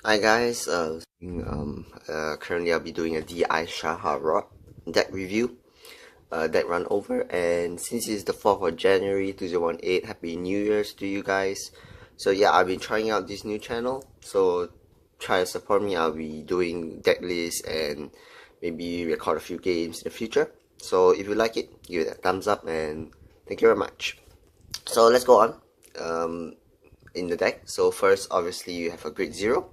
Hi guys, currently I'll be doing a DI Scharhrot deck review, deck run over, and since it's the 4th of January 2018, Happy New Year's to you guys. So yeah, I've been trying out this new channel, so try to support me. I'll be doing deck lists and maybe record a few games in the future. So if you like it, give it a thumbs up and thank you very much. So let's go on. In the deck. So first, obviously, you have a grade 0,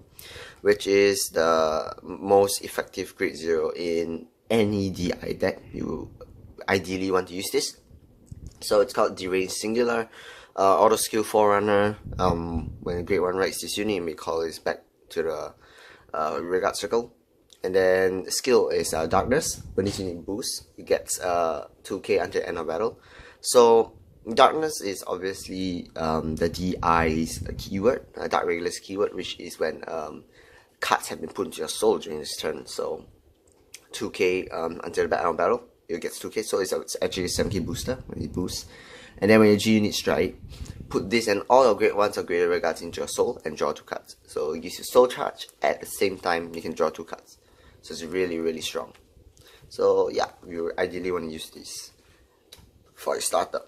which is the most effective grade 0 in any DI deck. You ideally want to use this. So it's called Deranged Singular, auto skill Forerunner. When grade 1 writes this unit, you may call this back to the regard circle. And then the skill is Darkness. When this unit boosts, it gets 2k until end of battle. So Darkness is obviously the DI's keyword, Dark Regular's keyword, which is when cards have been put into your soul during this turn. So 2k until the end of battle, it gets 2k, so it's actually a 7k booster when it boosts. And then when your G unit strike, put this and all your grade 1s or greater regards into your soul and draw 2 cards. So it gives you soul charge, at the same time you can draw 2 cards. So it's really strong. So yeah, you ideally want to use this for your starter.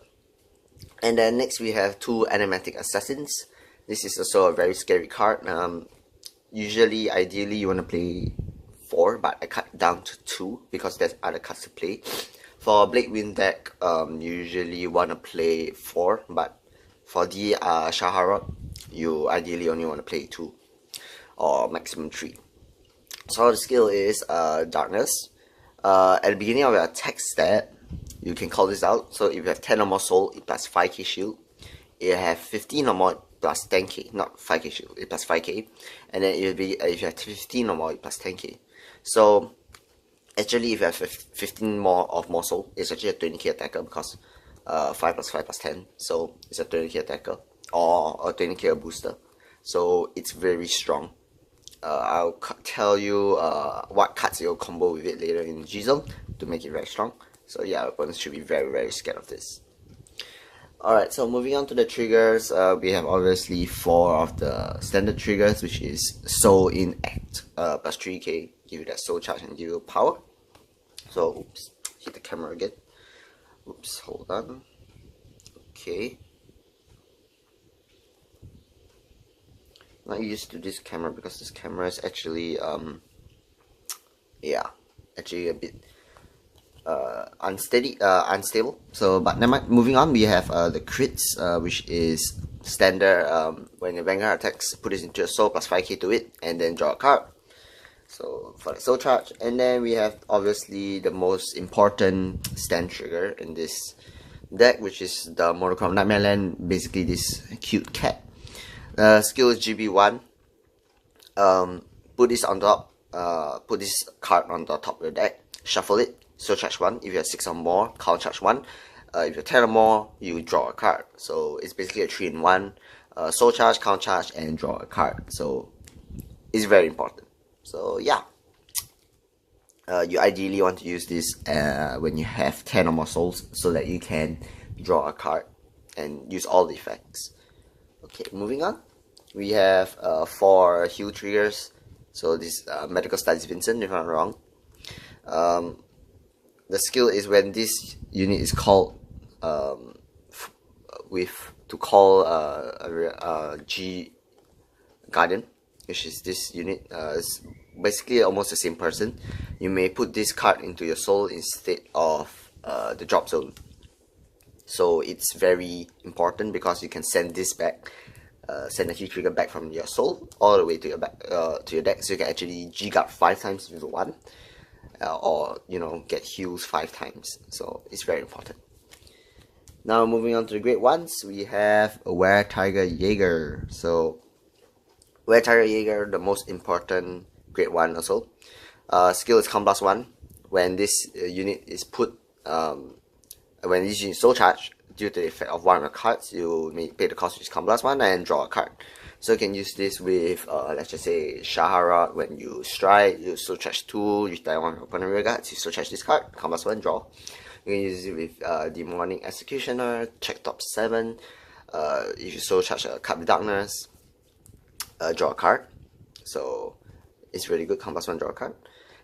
And then next we have 2 Enigmatic Assassins. This is also a very scary card. Usually, ideally, you want to play 4, but I cut down to 2 because there's other cards to play. For Blade Wind deck, usually you want to play 4, but for the Scharhrot, you ideally only want to play 2 or maximum 3. So the skill is Darkness. At the beginning of your attack stat, you can call this out. So if you have 10 or more soul, it plus 5k shield. If you have 15 or more, plus 10k, not 5k shield, it plus 5k. And then if you have 15 or more, it plus 10k. So actually, if you have 15 more soul, it's actually a 20k attacker because 5 plus 5 plus 10. So it's a 20k attacker or a 20k booster. So it's very strong. I'll tell you what cards you'll combo with it later in the G zone to make it very strong. So yeah, opponents should be very scared of this. Alright, so moving on to the triggers, we have obviously 4 of the standard triggers, which is Soul in Act, plus 3k, give you that soul charge and give you power. So, oops, hit the camera again. Oops, hold on. Okay. Not used to this camera because this camera is actually, yeah, actually a bit unstable. So, but never mind. Moving on, we have the crits, which is standard. When your Vanguard attacks, put this into a soul plus 5k to it, and then draw a card. So for the soul charge, and then we have obviously the most important stand trigger in this deck, which is the Monochrome Nightmare Land. Basically, this cute cat. Skill is GB1. Put this on top. Put this card on the top of your deck. Shuffle it. Soul charge 1. If you have 6 or more, count charge 1. If you have 10 or more, you draw a card. So it's basically a 3-in-1. Soul charge, count charge, and draw a card. So it's very important. So yeah, you ideally want to use this when you have 10 or more souls, so that you can draw a card and use all the effects. Okay, moving on. We have 4 heal triggers. So this Medical Studies Vincent, if I'm not wrong. The skill is when this unit is called to call a G Guardian, which is this unit. Is basically almost the same person. You may put this card into your soul instead of the drop zone. So it's very important because you can send this back, send a heal trigger back from your soul all the way to your back to your deck. So you can actually G guard 5 times with 1. Or get heals 5 times. So it's very important. Now moving on to the grade 1s, we have Were Tiger Jaeger. So Were Tiger Jaeger, the most important grade 1 also. Skill is Count plus 1. When this unit is put, when this unit is soul charged, due to the effect of one of your cards, you may pay the cost, which is Count plus 1, and draw a card. So you can use this with, let's just say, Scharhrot. When you strike, you soul charge 2, you die one opponent regards, you soul charge this card, Count plus 1, draw. You can use it with Demonic Executioner, check top 7. If you soul charge a card with Darkness, draw a card. So it's really good. Count +1, draw a card.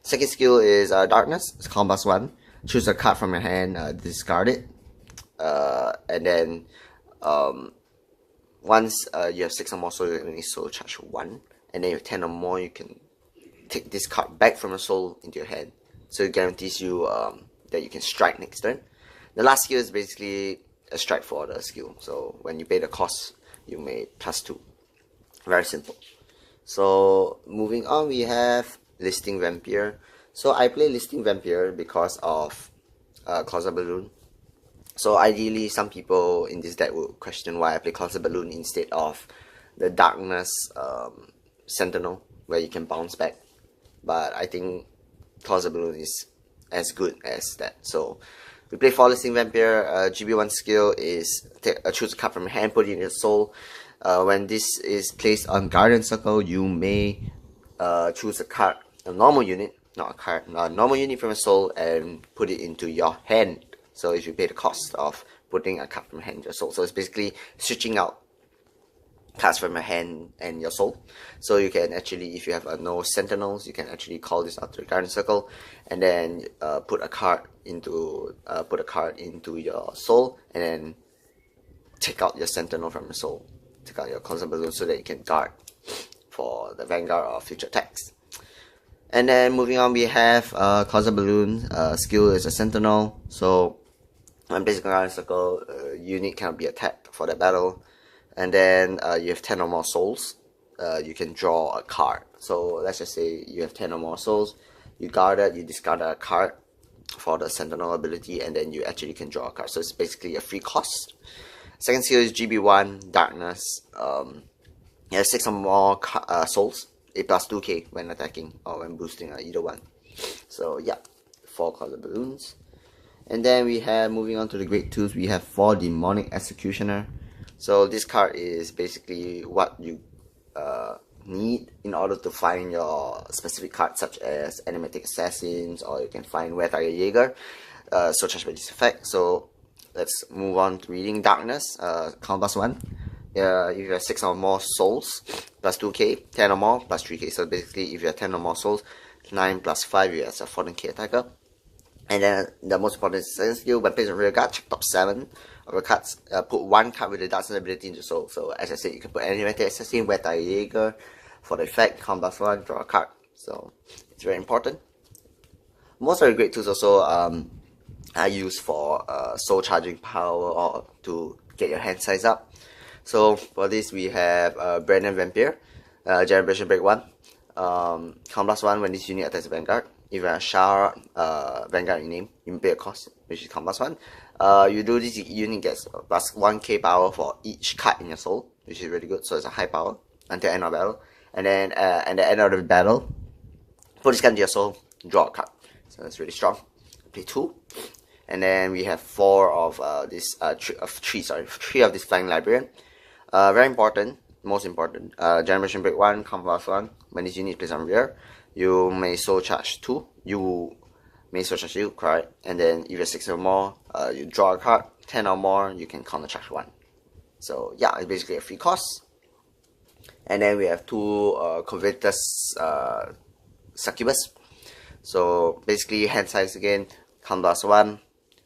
Second skill is Darkness. It's count +1. Choose a card from your hand, discard it. And then once you have 6 or more soul, you only soul charge 1. And then you have 10 or more, you can take this card back from your soul into your hand. So it guarantees you that you can strike next turn. The last skill is basically a strike for the skill. So when you pay the cost, you make +2. Very simple. So moving on, we have Listing Vampire. So I play Listing Vampire because of Closet Balloon. So ideally, some people in this deck will question why I play Closet Balloon instead of the Darkness Sentinel, where you can bounce back. But I think Closet Balloon is as good as that. So we play 4 Listing Vampire. GB1 skill is choose a card from your hand, put it in your soul. When this is placed on Guardian Circle, you may choose a card, a normal unit, not a card, a normal unit from your soul, and put it into your hand. So if you pay the cost of putting a card from your hand into your soul, so it's basically switching out cards from your hand and your soul. So you can actually, if you have no Sentinels, you can actually call this out to the Guardian Circle, and then put a card into your soul, and then take out your Sentinel from your soul. Take out your Closet Balloon so that you can guard for the Vanguard or future attacks. And then moving on, we have Closet Balloon. Skill is a Sentinel. So when placing a Guardian Circle, unit cannot be attacked for that battle. And then you have 10 or more souls. You can draw a card. So let's just say you have 10 or more souls. You guard it, you discard a card for the Sentinel ability, and then you actually can draw a card. So it's basically a free cost. Second skill is GB1, Darkness. You have 6 or more souls, a +2k when attacking or when boosting, either one. So yeah, 4 Closet Balloons. And then we have, moving on to the Great Tools, we have 4 Demonic Executioner. So this card is basically what you need in order to find your specific cards, such as Animatic Assassins, or you can find Werther Jäger, so charged by this effect. So let's move on to reading Darkness. Count +1. If you have 6 or more souls, +2k, 10 or more, +3k. So basically, if you have 10 or more souls, 9 +5, you have a 14k attacker. And then the most important is second skill, when placed on rear guard, check top 7 of your cards. Put 1 card with the Darkness ability into soul. So as I said, you can put Animatic Assassin, Werther Jäger for the effect, count +1, draw a card. So it's very important. Most of the Great Tools also are used for soul charging power or to get your hand size up. So for this we have Brandon Vampire, Generation Break 1. Count +1 when this unit attacks Vanguard. If you have Scharhrot Vanguard in name, you pay a cost, which is count +1. You do this, unit gets +1k power for each card in your soul, which is really good. So it's a high power until end of battle. And then at the end of the battle, put this card into your soul, draw a card. So that's really strong. Play 2. And then we have 4 of three of this Flying Librarian. Very important, most important. Generation Break 1, count +1. When this unit is placed on rear, you may soul charge 2. You may soul charge 2, correct? And then if you have 6 or more, you draw a card. 10 or more, you can counter charge 1. So yeah, it's basically a free cost. And then we have 2 Covetous Succubus. So basically, hand size again, count +1.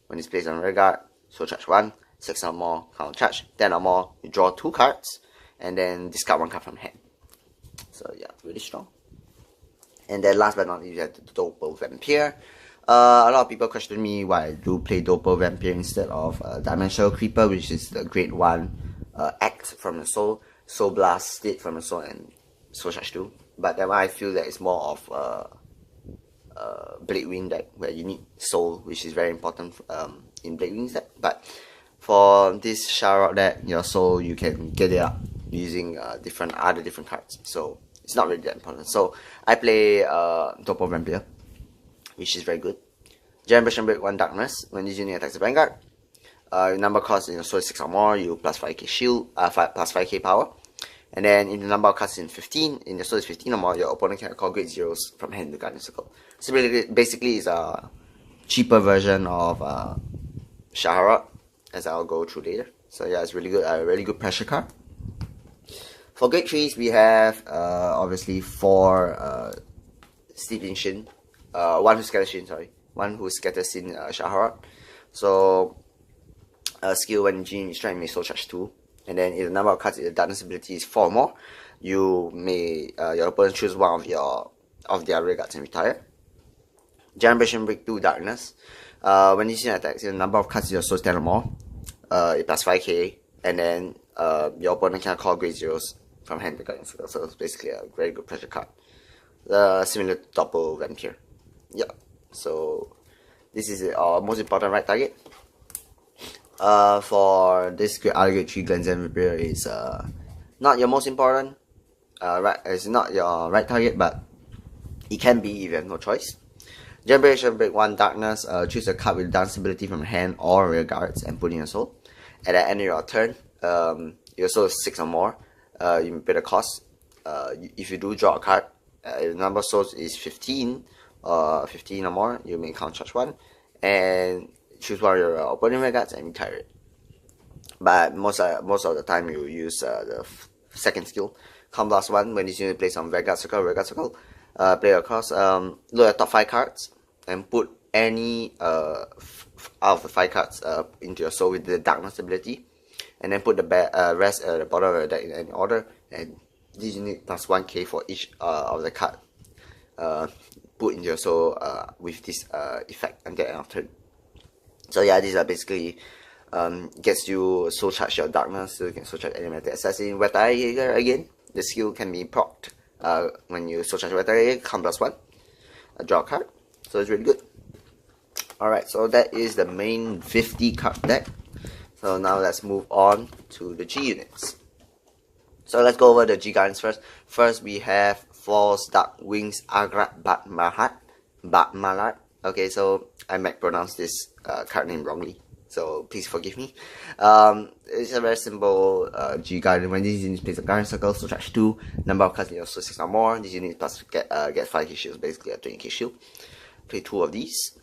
When it's placed on rear guard, soul charge 1. 6 or more, counter charge. 10 or more, you draw 2 cards, and then discard 1 card from hand. So yeah, really strong. And then last but not least, you have the Doppel Vampire. A lot of people question me why I do play Doppel Vampire instead of Dimensional Creeper, which is the Grade 1 Act from the Soul, Soul Blast, State from the Soul, and Soul Charge 2. But that one I feel that it's more of Blade Wing deck, where you need Soul, which is very important in Blade Wing's deck. But for this Scharhrot deck, your Soul, you can get it up using other different cards. So it's not really that important. So I play Doppel Vampire, which is very good. Generation Break 1 Darkness. When this unit attacks the Vanguard, number cost in your soul is 6 or more, you +5k shield, +5k power. And then in the number of cards in 15, in your soul is 15 or more, your opponent can call Great Zeros from hand to Guardian Circle. So basically it's a cheaper version of Scharhrot, as I'll go through later. So yeah, it's really good, a really good pressure card. For grade 3s, we have obviously 4 Sleeping Shin, one who scatters Shin, sorry, one who scatters Sin Scharhrot. So skill when Genie is trying to make soul charge 2, and then if the number of cards in the darkness ability is 4 or more, you may your opponent choose one of their rear guards and retire. Generation Break 2 Darkness. When this unit attacks, the number of cards in your soul is 10 or more, it plus 5k, and then your opponent can call grade 0s from hand to guardian circle. So it's basically a very good pressure card. Similar to Doppel Vampire. Yeah. So this is our most important right target. For this grade 3 Glenzen Vampire is not your most important. Right, it's not your right target, but it can be if you have no choice. Generation Break 1 Darkness. Choose a card with dance ability from hand or rear guards and put in your soul. At the end of your turn, your soul is 6 or more. You may pay the cost. If you do draw a card, if the number of souls is 15 or more, you may count charge 1 and choose one of your opponent rear guards and retire it. But most of the time you use the second skill, Count Blast 1. When this unit plays on Vanguard Circle, play across, look at top 5 cards and put any out of the 5 cards into your soul with the darkness ability, and then put the rest at the bottom of the deck in any order, and this unit plus 1k for each of the card put into your soul with this effect until end of turn. So yeah, these are basically gets you soul charge your darkness, so you can soul charge Animated Assassin. Wetter Jaeger again, the skill can be procced when you soul charge Wetter Jaeger, count plus 1, draw a card, so it's really good. Alright, so that is the main 50 card deck. So now let's move on to the G units. So let's go over the G Guardians first. First we have False Dark Wings Agrat Batmalat. Okay, so I might pronounce this card name wrongly, so please forgive me. It's a very simple G Guardian. When this unit plays a Guardian Circle, so charge 2, number of cards in your soul 6 or more. This unit plus get 5k shields, basically a 20k shield. Play 2 of these.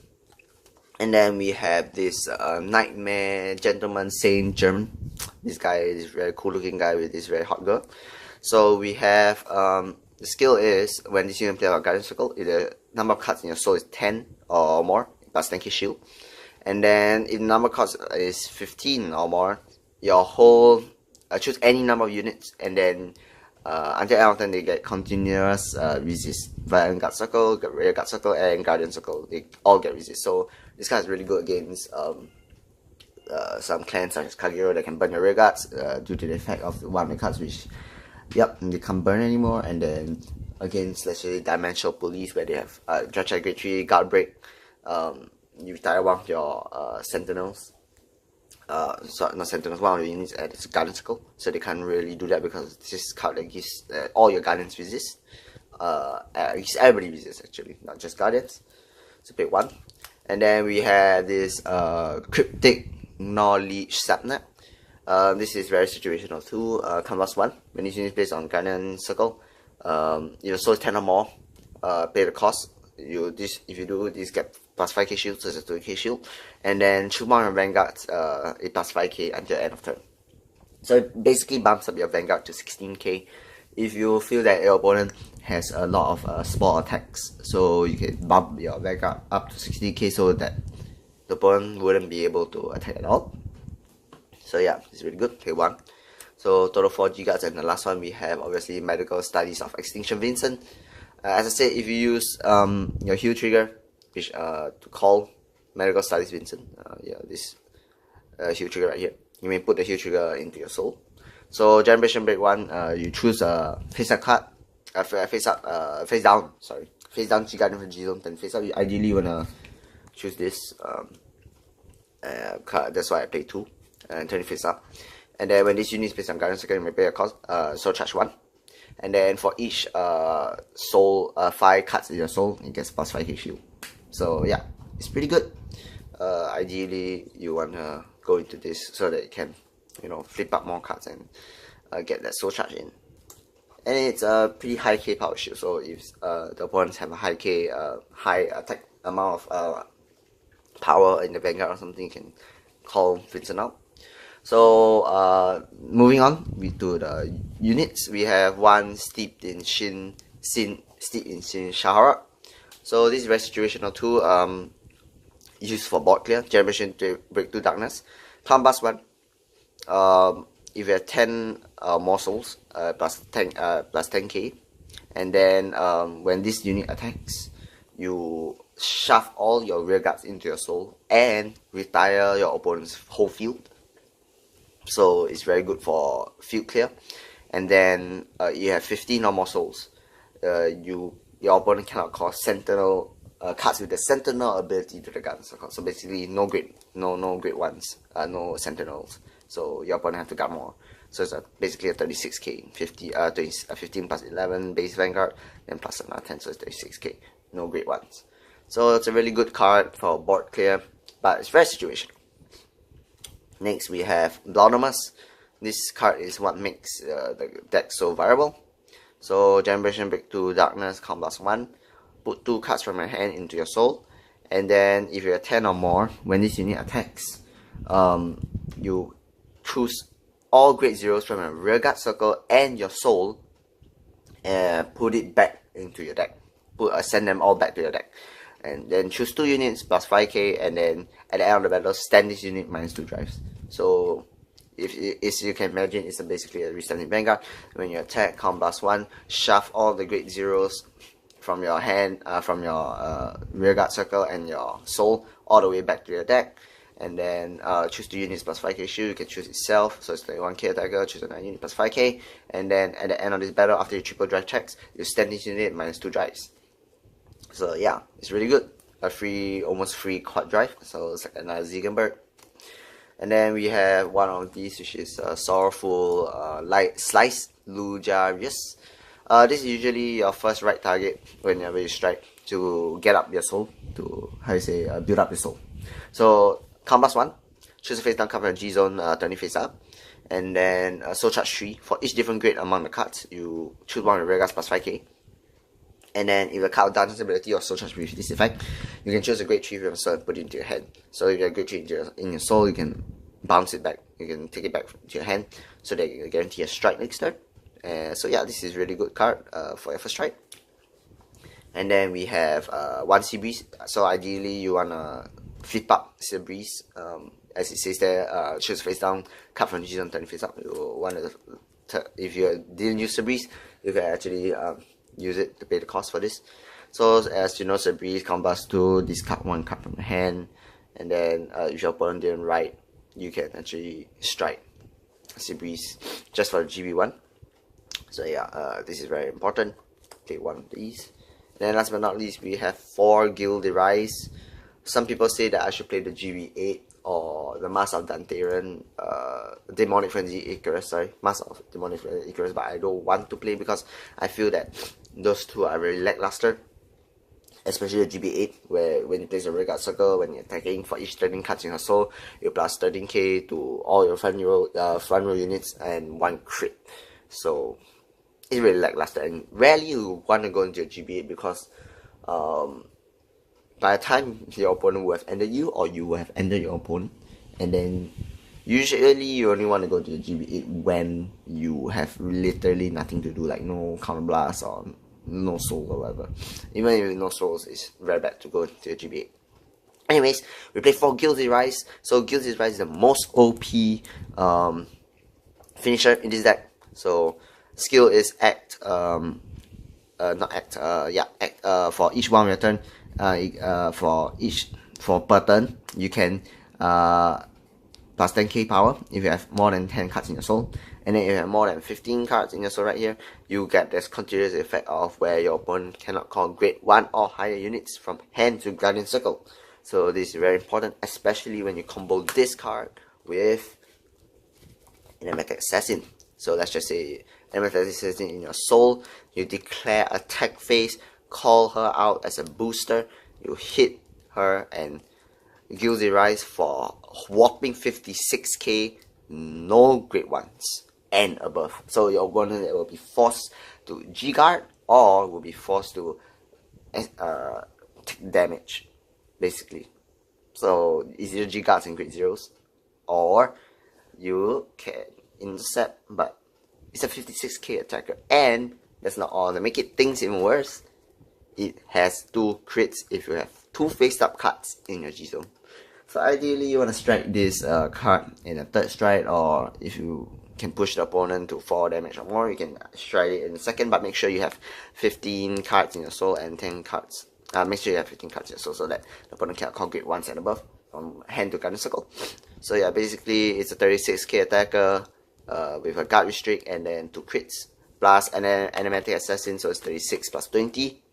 And then we have this Nightmare Gentleman Saint German. This guy is a very cool looking guy with this very hot girl. So we have the skill is when this unit plays a Guardian Circle, if the number of cards in your soul is 10 or more, plus 10k shield. And then if the number of cards is 15 or more, your whole choose any number of units, and then until end of turn they get continuous resist. Vanguard Circle, Rear Guard Circle, and Guardian Circle, they all get resist. So this card is really good against some clans such as Kagero that can burn your rear guards due to the effect of one of the cards which, they can't burn anymore. And then against, let's say, Dimensional Police, where they have Dredge Grade 3, Guard Break, you retire one of your Sentinels. Sorry, not Sentinels, one of the units at its Guardian Circle, so they can't really do that because this card that gives all your Guardians resist. Everybody resists actually, not just Guardians. So pick 1. And then we have this Cryptic Knowledge Sapnap. This is very situational too. Canvas 1. When this unit is placed on Guardian Circle, your soul is 10 or more, pay the cost. If you do this, get plus 5k shield, so it's a 2k shield. And then choose one of Vanguards, it plus 5k until end of turn. So it basically bumps up your Vanguard to 16k. If you feel that your opponent has a lot of small attacks, so you can bump your Vanguard up to 60k so that the opponent wouldn't be able to attack at all. So yeah, it's really good. Play 1. So total 4 G Guards, and the last one we have obviously Medical Studies of Extinction Vincent. As I said, if you use your heal trigger, which to call Medical Studies Vincent, this heal trigger right here, you may put the heal trigger into your soul. So Generation Break 1, you choose a face up card, face down G Guardian for G Zone, then face up. Ideally you wanna choose this card. That's why I play 2 and turn it face up. And then when this unit is placed on Guardian Circle, you may pay a cost, soul charge 1. And then for each soul 5 cards in your soul, it gets plus 5k shield. So yeah, it's pretty good. Ideally you wanna go into this so that you can, flip up more cards and get that soul charge in. And it's a pretty high K power shield, so if the opponents have a high K, high attack amount of power in the Vanguard or something, you can call Vincent out. So moving on to the units, we have one steeped in Shin Scharhrot. So this is very situational too. Used for board clear, generation to break through darkness. Plus 1. If you have 10 more souls, plus 10k, and then when this unit attacks, you shove all your rear guards into your soul and retire your opponent's whole field. So it's very good for field clear. And then you have 15 or more souls. Your opponent cannot call Sentinel cards with the Sentinel ability to the guns. So basically, no grade ones, no Sentinels. So your opponent have to guard more. So it's basically a 36k, 15 plus 11 base Vanguard, then plus another 10, so it's 36k. No grade ones. So it's a really good card for board clear, but it's very situational. Next we have Blaudamus. This card is what makes the deck so viable. So generation break to darkness, count +1. Put 2 cards from your hand into your soul, and then if you have 10 or more, when this unit attacks, you choose all grade zeros from your rear guard circle and your soul, and put it back into your deck. Send them all back to your deck, and then choose 2 units plus 5k, and then at the end of the battle, stand this unit -2 drives. So if you can imagine, it's basically a restanding Vanguard. When you attack, count +1, shove all the grade zeros from your hand, from your rear guard circle and your soul all the way back to your deck, and then choose 2 units plus 5k shield. You can choose itself, so it's like 1k attacker, choose another unit plus 5k, and then at the end of this battle, after you triple drive checks, you stand this unit -2 drives. So yeah, it's really good. Almost free quad drive, so it's like another Ziegenberg. And then we have one of these, which is Sorrowful Light Slice Lujarius. This is usually your first right target whenever you strike, to get up your soul, to build up your soul. So count +1, choose a face down card from G zone, turn it face up, and then soul charge 3 for each different grade among the cards. You choose one of the rear guards plus 5k. And then if a card downs ability or soul charge with this effect, you can choose a grade 3 from your soul and put it into your hand. So if you have grade 3 in your soul, you can bounce it back. You can take it back to your hand, so that you guarantee a strike next turn. So yeah, this is a really good card for your first strike. And then we have one Sea Breeze. So ideally you wanna flip up Sea Breeze. As it says there, choose face down, card from G-Zone, turn face up. If you didn't use Sea Breeze, you can actually use it to pay the cost for this. So as you know, Sea Breeze combats 2, discard 1 card from the hand, and then if your opponent didn't write, you can actually strike Sea Breeze just for the GB1. So yeah, this is very important. Take one of these. Then last but not least, we have 4 Gilded Rise. Some people say that I should play the GB8 or the Mask of Danteren, Demonic Frenzy Icarus, Mask of Demonic Frenzy Icarus, but I don't want to play because I feel that those two are very lackluster. Especially the GB8, where when you place a rear guard circle, when you're attacking, for each 13 cards in your soul, you plus 13k to all your front row units and 1 crit. So it's really lackluster, and rarely you want to go into your GB8 because by the time your opponent will have ended you, or you will have ended your opponent, and then usually you only want to go to the GB8 when you have literally nothing to do, like no counterblast or no soul or whatever. Even if no souls, it's very bad to go to the GB8. Anyways, we play 4 Gilded Rise. So Gilded Rise is the most OP finisher in this deck. So skill is act for each one of your turn. For per turn, you can plus 10k power if you have more than 10 cards in your soul. And then if you have more than 15 cards in your soul right here, you get this continuous effect of where your opponent cannot call grade 1 or higher units from hand to Guardian Circle. So this is very important, especially when you combo this card with an Enigmatic Assassin. So let's just say Enigmatic Assassin in your soul, you declare attack phase, call her out as a booster, you hit her and Gilded Rise for whopping 56k, no grade 1s and above. So your opponent will be forced to G-Guard or will be forced to take damage, basically. So it's either G-Guards and grade 0s, or you can intercept, but it's a 56k attacker. And that's not all. To make it things even worse, it has 2 crits if you have 2 face up cards in your G zone. So ideally you want to strike this card in a 3rd strike, or if you can push the opponent to 4 damage or more, you can strike it in the 2nd, but make sure you have 15 cards in your soul and 10 cards. Make sure you have 15 cards in your soul so that the opponent can call grade 1s and above from hand to garden circle. So yeah, basically it's a 36k attacker with a guard restrict and then 2 crits plus an animatic assassin, so it's 36 plus 20.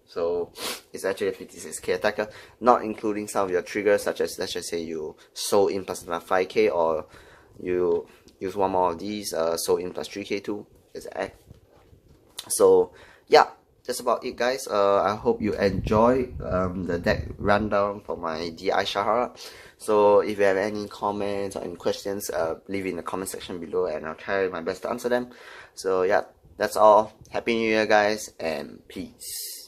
So it's actually a 56k attacker, not including some of your triggers, such as, let's just say you soul in plus another 5k, or you use one more of these, soul in plus 3k too as an act. So yeah, that's about it, guys. I hope you enjoy the deck rundown for my DI Scharhrot. So if you have any comments or any questions, leave it in the comment section below and I'll try my best to answer them. So yeah, that's all. Happy New Year, guys, and peace.